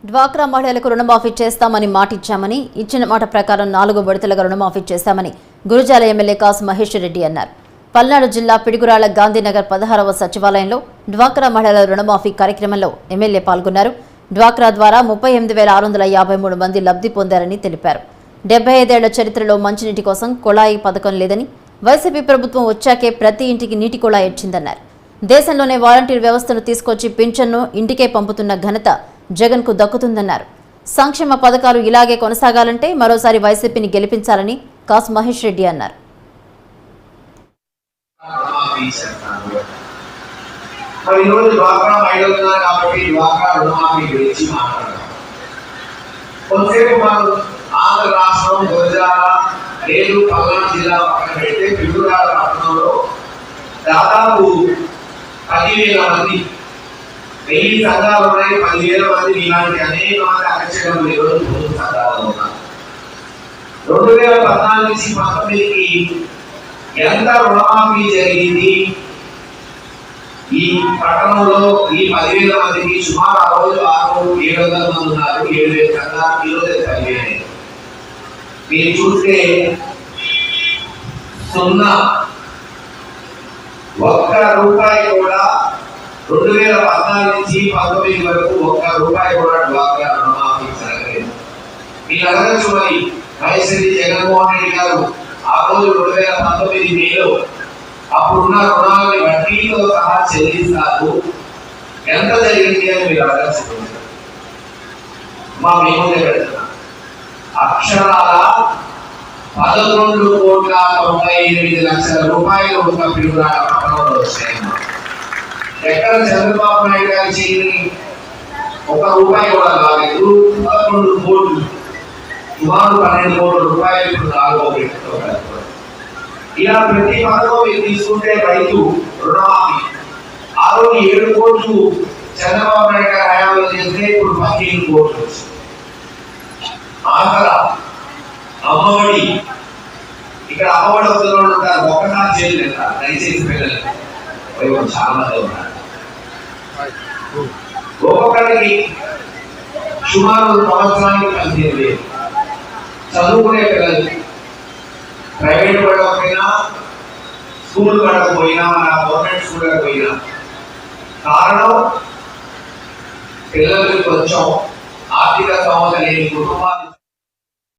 డ్వాక్రా మహిళలకు రుణమాఫీ చేస్తామని మాటిచ్చామని ఇచ్చిన మాట ప్రకారం 4 విడతలుగా రుణమాఫీ చేస్తామని గురజాల ఎమ్మెల్యే కాసు మహేష్ రెడ్డి అన్నారు. పల్నాడు జిల్లా పిడుగురాళ్ల గాంధీనగర్ 16వ సచివాలయంలో డ్వాక్రా మహిళల రుణమాఫీ కార్యక్రమంలో ఎమ్మెల్యే పాల్గొన్నారు. డ్వాక్రా ద్వారా 38,653 మంది లబ్ధి పొందారని తెలిపారు. 75 ఏళ్ల చరిత్రలో మంచినీటి కోసం కుళాయి పథకం లేదని, వైసీపీ ప్రభుత్వం వచ్చాకే ప్రతి ఇంటికి నీటి కుళాయి ఇచ్చిందన్నారు. దేశంలోనే వాలంటీర్ వ్యవస్థను తీసుకొచ్చి పింఛన్ను ఇంటికే పంపుతున్న ఘనత జగన్ కు దక్కుతుందన్నారు. సంక్షేమ పథకాలు ఇలాగే కొనసాగాలంటే మరోసారి వైసీపీని గెలిపించాలని కాసు మహేష్ రెడ్డి అన్నారు. దాదాపు 10,000 మంది 1000 సంఘాలు ఉన్నాయి. 10,000 మంది ఇలాంటి అనేక మంది అక్షరాలు ఈరోజు పొదుపు సంఘాలు ఉన్నారు. 2014 నుంచి 19కి ఎంత రుణమాఫీ జరిగింది ఈ పట్టణంలో? ఈ 10,000 మందికి సుమారు ఆ రోజు 700 మంది ఉన్నారు. 7,000 సంఘాలు ఈరోజు 10,000. మీరు చూస్తే 0 ఒక్క రూపాయి కూడా 2014 నుంచి 19 వరకు ఒక్క రూపాయి కూడా డ్వాక్రా రుణమాఫీ జరగలేదు. మీరు అడగచ్చు, మరి వైఎస్ఆర్ జగన్మోహన్ రెడ్డి గారు ఆ రోజు 2019 మేలో అప్పుడున్న రుణాలని వడ్డీతో సహా చెల్లిస్తారు, ఎంత జరిగింది అని మీరు అడగచ్చు. మా మేము పెడుతున్నా అక్షరాల 11,98,00,000 రూపాయలు ఒక పిడుగురాళ్ల పట్టణంలో వచ్చాయి. ఎక్కడ చంద్రబాబు నాయుడు గారు చేయని ఒక రూపాయి కూడా రాలేదు. 11 కోట్లు, సుమారు 12 కోట్ల రూపాయలు ఇప్పుడు 4వ విడతతో కలుపుతారు. ఇలా ప్రతి పథకం మీరు తీసుకుంటే రైతు రుణమాఫీ ఆ రోజు 7 కోట్లు చంద్రబాబు నాయుడు గారి హయాంలో చేస్తే ఇప్పుడు 15 కోట్లు వచ్చింది. ఆసరా, అమ్మఒడి, ఇక్కడ అమ్మఒడి వస్తున్న వాళ్ళు ఉంటారు, ఒక్కసారి చేయలేదు. దయచేసి పిల్లలు చాలా మంది ఉన్నారు. ఒక్కొక్కరికి సుమారు సంవత్సరానికి 15,000. చదువుకునే పిల్లలు ప్రైవేట్ పడకపోయినా, స్కూల్ పడకపోయినా, మన గవర్నమెంట్ స్కూల్ పోయినా, కారణం పిల్లలకి కొంచెం ఆర్థిక స్తోమత లేని కుటుంబాలు